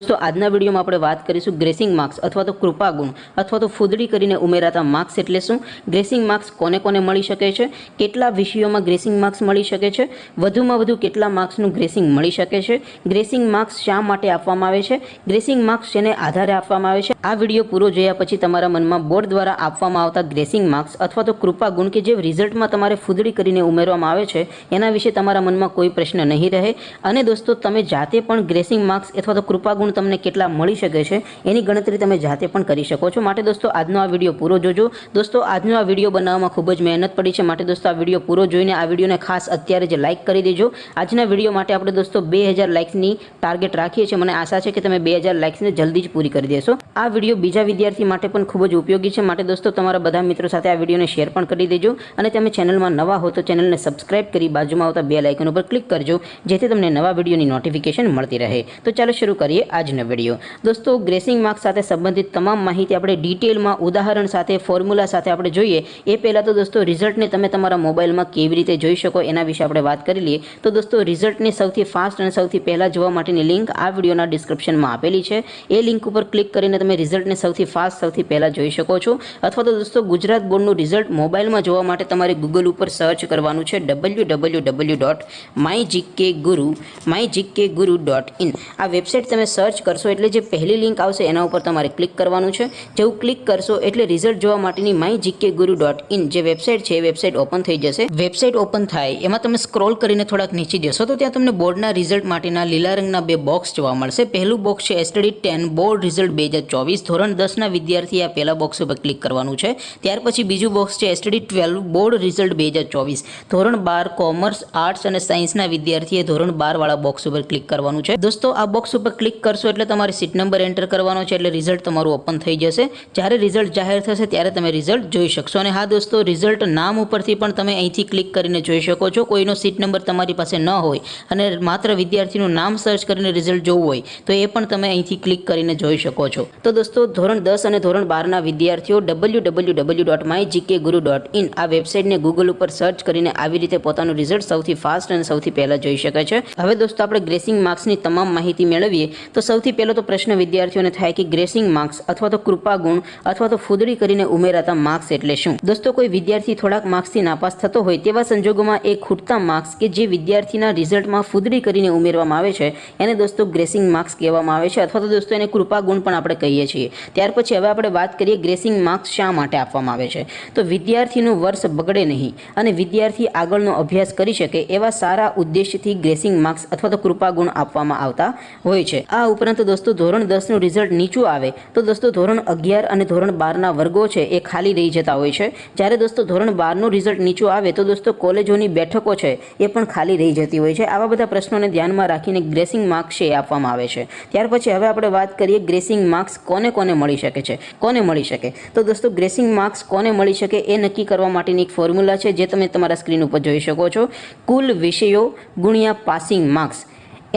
दोस्तों આજના વિડીયોમાં આપણે વાત કરીશું ગ્રેસિંગ માર્ક્સ અથવા તો કૃપા ગુણ અથવા તો ફૂદડી કરીને ઉમેરાતા માર્ક્સ એટલે શું, ગ્રેસિંગ માર્ક્સ કોને કોને મળી શકે છે, કેટલા વિષયોમાં ગ્રેસિંગ માર્ક્સ મળી શકે છે, વધુમાં વધુ કેટલા માર્ક્સનું ગ્રેસિંગ મળી શકે છે, ગ્રેસિંગ માર્ક્સ શા માટે આપવામાં આવે છે, ગ્રેસિંગ માર્ક્સ શેને આધારે આપવામાં આવે છે। આ વિડીયો પૂરો જોયા પછી તમારા મનમાં બોર્ડ દ્વારા આપવામાં આવતા ગ્રેસિંગ માર્ક્સ અથવા તો કૃપા ગુણ કે જે રિઝલ્ટમાં તમારે ફૂદડી કરીને ઉમેરવામાં આવે છે એના વિશે તમારા મનમાં કોઈ પ્રશ્ન નહીં રહે અને દોસ્તો તમે જાતે પણ ગ્રેસિંગ માર્ક્સ અથવા તો કૃપા ગુણ તમને કેટલા મળી શકે છે એની ગણતરી તમે જાતે પણ કરી શકો છો। માટે દોસ્તો આજનો આ વિડીયો પૂરો જોજો। દોસ્તો આજનો આ વિડીયો બનાવવામાં ખૂબ જ મહેનત પડી છે, માટે દોસ્તો આ વિડીયો પૂરો જોઈને આ વિડીયોને ખાસ અત્યારે જ લાઇક કરી દેજો। આજના વિડીયો માટે આપણે દોસ્તો 2000 લાઇક્સની ટાર્ગેટ રાખીએ છીએ। મને આશા છે કે તમે 2000 લાઇક્સને જલ્દી જ પૂરી કરી દેશો। આ વિડીયો બીજા વિદ્યાર્થી માટે પણ ખૂબ જ ઉપયોગી છે, માટે દોસ્તો તમારા બધા મિત્રો સાથે આ વિડીયોને શેર પણ કરી દેજો અને તમે ચેનલમાં નવા હો તો ચેનલને સબસ્ક્રાઇબ કરી બાજુમાં આવતા બેલ આઇકન ઉપર ક્લિક કરજો જેથી તમને નવા વિડીયોની નોટિફિકેશન મળતી રહે। તો ચાલો શરૂ કરીએ આજનો વિડીયો। दोस्तों ग्रेसिंग मार्क्स साथे संबंधित तमाम माहिती આપણે ડિટેલમાં ઉદાહરણ સાથે ફોર્મ્યુલા સાથે આપણે જોઈએ એ પહેલા તો દોસ્તો રિઝલ્ટને તમે તમારા મોબાઈલમાં કેવી રીતે જોઈ શકો એના વિશે આપણે વાત કરી લઈએ। તો દોસ્તો રિઝલ્ટને સૌથી ફાસ્ટ અને સૌથી પહેલા જોવા માટેની લિંક આ વિડીયોના ડિસ્ક્રિપ્શનમાં આપેલી છે। એ લિંક ઉપર ક્લિક કરીને તમે રિઝલ્ટને સૌથી ફાસ્ટ સૌથી પહેલા જોઈ શકો છો। અથવા તો દોસ્તો ગુજરાત બોર્ડનું રિઝલ્ટ મોબાઈલમાં જોવા માટે તમારે ગૂગલ ઉપર સર્ચ કરવાનું છે www.mygkguru.in। આ વેબસાઇટ તમે સર્ચ કરશો એટલે જે પહેલી લિંક આવશે એના ઉપર તમારે ક્લિક કરવાનું છે। જેવું ક્લિક કરશો એટલે રિઝલ્ટ જોવા માટેની mygkguru.in જે વેબસાઇટ છે એ વેબસાઇટ ઓપન થઈ જશે। વેબસાઇટ ઓપન થાય એમાં તમે સ્ક્રોલ કરીને થોડાક નીચે જશો તો ત્યાં તમને બોર્ડના રિઝલ્ટ માટેના લીલા રંગના બે બોક્સ જોવા મળશે। પહેલું બોક્સ છે એસટીડી 10 બોર્ડ રિઝલ્ટ 2024 ધોરણ 10 ના વિદ્યાર્થી આ પહેલા બોક્સ ઉપર ક્લિક કરવાનું છે। ત્યાર પછી બીજું બોક્સ છે એસટીડી 12 બોર્ડ રિઝલ્ટ 2024 ધોરણ 12 કોમર્સ આર્ટ્સ અને સાયન્સના વિદ્યાર્થીએ ધોરણ 12 વાળા બોક્સ ઉપર ક્લિક કરવાનું છે। દોસ્તો આ બોક્સ ઉપર ક્લિક કરશો એટલે તમારે સીટ નંબર એન્ટર કરવાનો છે એટલે રિઝલ્ટ તમારું ઓપન થઈ જશે। જ્યારે રિઝલ્ટ જાહેર થશે ત્યારે તમે રિઝલ્ટ જોઈ શકશો। અને હા દોસ્તો રિઝલ્ટ નામ ઉપરથી પણ તમે અહીંથી ક્લિક કરીને જોઈ શકો છો। કોઈનો સીટ નંબર તમારી પાસે ન હોય અને માત્ર વિદ્યાર્થીનું નામ સર્ચ કરીને રિઝલ્ટ જોવું હોય તો એ પણ તમે અહીંથી ક્લિક કરીને જોઈ શકો છો। તો દોસ્તો ધોરણ 10 અને ધોરણ 12 ના વિદ્યાર્થીઓ www.mygkguru.in આ વેબસાઇટને ગૂગલ ઉપર સર્ચ કરીને આવી રીતે પોતાનું રિઝલ્ટ સૌથી ફાસ્ટ અને સૌથી પહેલા જોઈ શકે છે। હવે દોસ્તો આપણે ગ્રેસિંગ માર્ક્સની તમામ માહિતી મેળવીએ તો સૌથી પહેલો તો પ્રશ્ન વિદ્યાર્થીઓને થાય કે ગ્રેસિંગ માર્ક્સ અથવા તો કૃપા ગુણ અથવા તો ફૂદડી કરીને ઉમેરાતા માર્ક્સ એટલે શું। દોસ્તો કોઈ વિદ્યાર્થી થોડાક માર્ક્સથી નાપાસ થતો હોય તેવા સંજોગોમાં એ ખૂટતા માર્ક્સ કે જે વિદ્યાર્થીના રિઝલ્ટમાં ફૂદડી કરીને ઉમેરવામાં આવે છે એને દોસ્તો ગ્રેસિંગ માર્ક્સ કહેવામાં આવે છે અથવા તો દોસ્તો એને કૃપા ગુણ પણ આપણે કહીએ છીએ। ત્યાર પછી હવે આપણે વાત કરીએ ગ્રેસિંગ માર્ક્સ શા માટે આપવામાં આવે છે। તો વિદ્યાર્થીનું વર્ષ બગડે નહીં અને વિદ્યાર્થી આગળનો અભ્યાસ કરી શકે એવા સારા ઉદ્દેશ્યથી ગ્રેસિંગ માર્ક્સ અથવા તો કૃપા ગુણ આપવામાં આવતા હોય છે। આ ઉપરાંત દોસ્તો ધોરણ 10 નું રિઝલ્ટ નીચું આવે તો દોસ્તો ધોરણ 11 અને ધોરણ 12 ના વર્ગો છે એ ખાલી રહી જતા હોય છે। જ્યારે દોસ્તો ધોરણ 12 નું રિઝલ્ટ નીચું આવે તો દોસ્તો કોલેજોની બેઠકો છે એ પણ ખાલી રહી જતી હોય છે। આવા બધા પ્રશ્નોને ધ્યાનમાં રાખીને ગ્રેસિંગ માર્ક્સ છે આપવામાં આવે છે। ત્યાર પછી હવે આપણે વાત કરીએ ગ્રેસિંગ માર્ક્સ કોને કોને મળી શકે છે, કોને મળી શકે। તો દોસ્તો ગ્રેસિંગ માર્ક્સ કોને મળી શકે એ નક્કી કરવા માટેની એક ફોર્મ્યુલા છે જે તમે તમારા સ્ક્રીન ઉપર જોઈ શકો છો। કુલ વિષયો ગુણ્યા પાસિંગ માર્ક્સ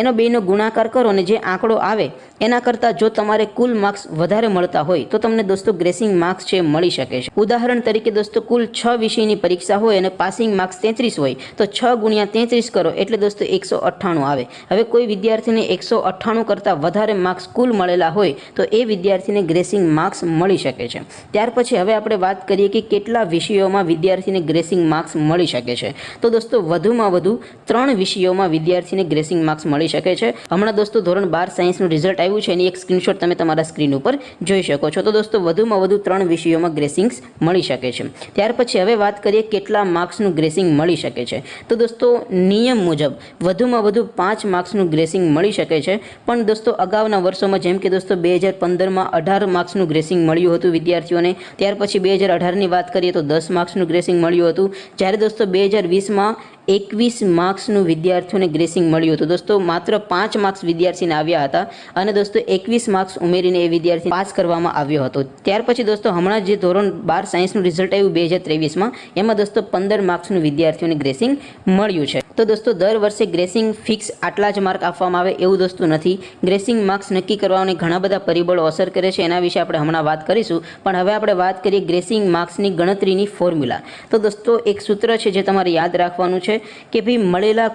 એનો બેનો ગુણાકાર કરો અને જે આંકડો આવે એના કરતાં જો તમારે કુલ માર્ક્સ વધારે મળતા હોય તો તમને દોસ્તો ગ્રેસિંગ માર્ક્સ છે મળી શકે છે। ઉદાહરણ તરીકે દોસ્તો કુલ 6 વિષયની પરીક્ષા હોય અને પાસિંગ માર્ક્સ 33 હોય તો 6 ગુણ્યા 33 કરો એટલે દોસ્તો 198 આવે। હવે કોઈ વિદ્યાર્થીને 198 કરતાં વધારે માર્ક્સ કુલ મળેલા હોય તો એ વિદ્યાર્થીને ગ્રેસિંગ માર્ક્સ મળી શકે છે। ત્યાર પછી હવે આપણે વાત કરીએ કે કેટલા વિષયોમાં વિદ્યાર્થીને ગ્રેસિંગ માર્ક્સ મળી શકે છે। તો દોસ્તો વધુમાં વધુ 3 વિષયોમાં વિદ્યાર્થીને ગ્રેસિંગ માર્ક્સ મળી શકે છે। હમણાં દોસ્તો ધોરણ 12 સાયન્સનું રિઝલ્ટ આવ્યું છે એની એક સ્ક્રીનશોટ તમે તમારા સ્ક્રીન ઉપર જોઈ શકો છો। તો દોસ્તો વધુમાં વધુ 3 વિષયોમાં ગ્રેસિંગ્સ મળી શકે છે। ત્યાર પછી હવે વાત કરીએ કેટલા માર્ક્સનું ગ્રેસિંગ મળી શકે છે। તો દોસ્તો નિયમ મુજબ વધુમાં વધુ 5 માર્ક્સનું ગ્રેસિંગ મળી શકે છે। પણ દોસ્તો અગાઉના વર્ષોમાં જેમ કે દોસ્તો 2015માં 18 માર્ક્સનું ગ્રેસિંગ મળ્યું હતું વિદ્યાર્થીઓને। ત્યાર પછી 2018ની વાત કરીએ તો 10 માર્ક્સનું ગ્રેસિંગ મળ્યું હતું। જ્યારે દોસ્તો 2020માં 21 માર્ક્સનું વિદ્યાર્થીઓને ગ્રેસિંગ મળ્યું હતું। દોસ્તો માત્ર 5 માર્ક્સ વિદ્યાર્થીને આવ્યા હતા અને દોસ્તો 21 માર્ક્સ ઉમેરીને એ વિદ્યાર્થી પાસ કરવામાં આવ્યો હતો। ત્યાર પછી દોસ્તો હમણાં જે ધોરણ 12 સાયન્સનું રિઝલ્ટ આવ્યું 2023માં એમાં દોસ્તો 15 માર્ક્સનું વિદ્યાર્થીઓને ગ્રેસિંગ મળ્યું છે। તો દોસ્તો દર વર્ષે ગ્રેસિંગ ફિક્સ આટલા જ માર્ક આપવામાં આવે એવું દોસ્તો નથી। ગ્રેસિંગ માર્ક્સ નક્કી કરવાને ઘણા બધા પરિબળો અસર કરે છે એના વિશે આપણે હમણાં વાત કરીશું। પણ હવે આપણે વાત કરીએ ગ્રેસિંગ માર્ક્સની ગણતરીની ફોર્મ્યુલા। તો દોસ્તો એક સૂત્ર છે જે તમારે યાદ રાખવાનું છે કે ભાઈ મળેલા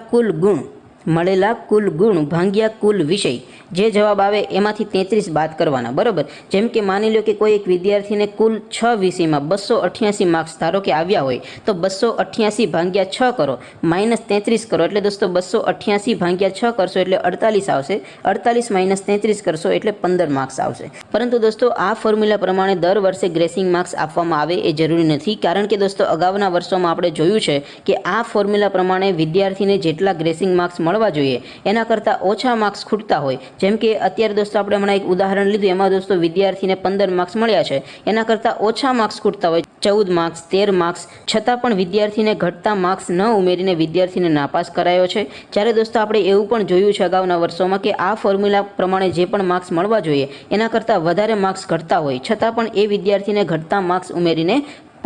કુલ ગુણ ભાગ્યા કુલ વિષય જે જવાબ આવે એમાંથી 33 બાદ કરવાના, બરાબર। જેમ કે માની લો કે કોઈ એક વિદ્યાર્થીને કુલ 6 વિષયમાં 288 માર્ક્સ ધારો કે આવ્યા હોય, તો 288 ભાગ્યા 6 કરો માઇનસ 33 કરો, એટલે દોસ્તો 288 ભાગ્યા 6 કરશો એટલે 48 આવશે, 48 માઇનસ 33 કરશો એટલે 15 માર્ક્સ આવશે। પરંતુ દોસ્તો આ ફોર્મ્યુલા પ્રમાણે દર વર્ષે ગ્રેસિંગ માર્ક્સ આપવામાં આવે એ જરૂરી નથી, કારણ કે દોસ્તો અગાઉના વર્ષોમાં આપણે જોયું છે કે આ ફોર્મ્યુલા પ્રમાણે વિદ્યાર્થીને જેટલા ગ્રેસિંગ માર્ક્સ મળવા જોઈએ એના કરતાં ઓછા માર્ક્સ ખૂટતા હોય। જેમ કે અત્યારે દોસ્તો આપણે હમણાં એક ઉદાહરણ લીધું, એમાં દોસ્તો વિદ્યાર્થીને 15 માર્ક્સ મળ્યા છે, એના કરતાં ઓછા માર્ક્સ ખૂટતા હોય, 14 માર્ક્સ, 13 માર્ક્સ, છતાં પણ વિદ્યાર્થીને ઘટતા માર્ક્સ ન ઉમેરીને વિદ્યાર્થીને નાપાસ કરાયો છે। જ્યારે દોસ્તો આપણે એવું પણ જોયું છે અગાઉના વર્ષોમાં કે આ ફોર્મ્યુલા પ્રમાણે જે પણ માર્ક્સ મળવા જોઈએ એના કરતાં વધારે માર્ક્સ ઘટતા હોય, છતાં પણ એ વિદ્યાર્થીને ઘટતા માર્ક્સ ઉમેરીને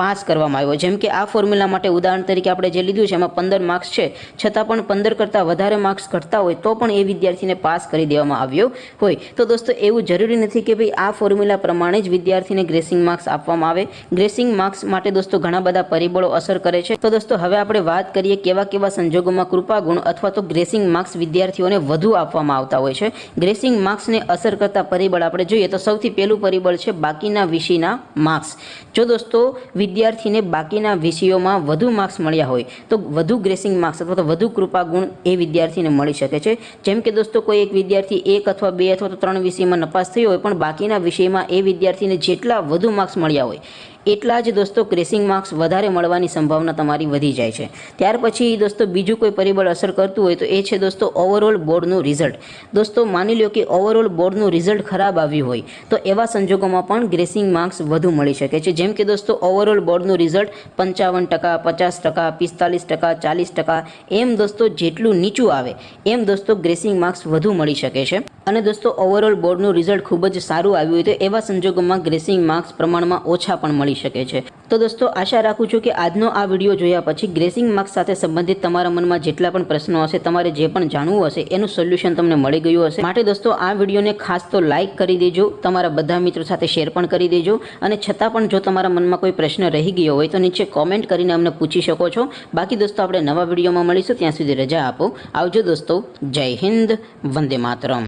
પાસ કરવામાં આવ્યો। જેમ કે આ ફોર્મ્યુલા માટે ઉદાહરણ તરીકે આપણે જે લીધું છે એમાં 15 માર્ક્સ છે, છતાં પણ 15 કરતાં વધારે માર્ક્સ ઘટતા હોય તો પણ એ વિદ્યાર્થીને પાસ કરી દેવામાં આવ્યો હોય। તો દોસ્તો એવું જરૂરી નથી કે ભાઈ આ ફોર્મ્યુલા પ્રમાણે જ વિદ્યાર્થીને ગ્રેસિંગ માર્ક્સ આપવામાં આવે। ગ્રેસિંગ માર્ક્સ માટે દોસ્તો ઘણા બધા પરિબળો અસર કરે છે। તો દોસ્તો હવે આપણે વાત કરીએ કેવા કેવા સંજોગોમાં કૃપા ગુણ અથવા તો ગ્રેસિંગ માર્ક્સ વિદ્યાર્થીઓને વધુ આપવામાં આવતા હોય છે। ગ્રેસિંગ માર્ક્સને અસર કરતા પરિબળ આપણે જોઈએ તો સૌથી પહેલું પરિબળ છે બાકીના વિષયના માર્ક્સ। જો દોસ્તો વિદ્યાર્થીને બાકીના વિષયોમાં વધુ માર્ક્સ મળ્યા હોય તો વધુ ગ્રેસિંગ માર્ક્સ અથવા તો વધુ કૃપા ગુણ એ વિદ્યાર્થીને મળી શકે છે। જેમ કે દોસ્તો કોઈ એક વિદ્યાર્થી 1 અથવા 2 અથવા તો 3 વિષયમાં નપાસ થયો હોય, પણ બાકીના વિષયમાં એ વિદ્યાર્થીને જેટલા વધુ માર્ક્સ મળ્યા હોય એટલા જ દોસ્તો ગ્રેસિંગ માર્ક્સ વધારે મળવાની સંભાવના તમારી વધી જાય છે। ત્યાર પછી દોસ્તો બીજું કોઈ પરિબળ અસર કરતું હોય તો એ છે દોસ્તો ઓવરઓલ બોર્ડનું રિઝલ્ટ। દોસ્તો માની લો કે ઓવરઓલ બોર્ડનું રિઝલ્ટ ખરાબ આવ્યું હોય તો એવા સંજોગોમાં પણ ગ્રેસિંગ માર્ક્સ વધુ મળી શકે છે। જેમ કે દોસ્તો ઓવરઓલ બોર્ડનું રિઝલ્ટ 55%, 50%, 45%, 40%, એમ દોસ્તો જેટલું નીચું આવે એમ દોસ્તો ગ્રેસિંગ માર્ક્સ વધુ મળી શકે છે। અને દોસ્તો ઓવરઓલ બોર્ડનું રિઝલ્ટ ખૂબ જ સારું આવ્યું હોય તો એવા સંજોગોમાં ગ્રેસિંગ માર્ક્સ પ્રમાણમાં ઓછા પણ મળી શકે છે। તો દોસ્તો આશા રાખું છું કે આજનો આ વિડીયો જોયા પછી ગ્રેસિંગ માર્ક્સ સાથે સંબંધિત તમારા મનમાં જેટલા પણ પ્રશ્નો હશે, તમારે જે પણ જાણવું હશે એનું સોલ્યુશન તમને મળી ગયું હશે। માટે દોસ્તો આ વિડીયોને ખાસ તો લાઇક કરી દેજો, તમારા બધા મિત્રો સાથે શેર પણ કરી દેજો, અને છતાં પણ જો તમારા મનમાં કોઈ પ્રશ્ન રહી ગયો હોય તો નીચે કોમેન્ટ કરીને અમને પૂછી શકો છો। બાકી દોસ્તો આપણે નવા વિડીયોમાં મળીશું, ત્યાં સુધી રજા આપો, આવજો દોસ્તો, જય હિન્દ, વંદે માતરમ।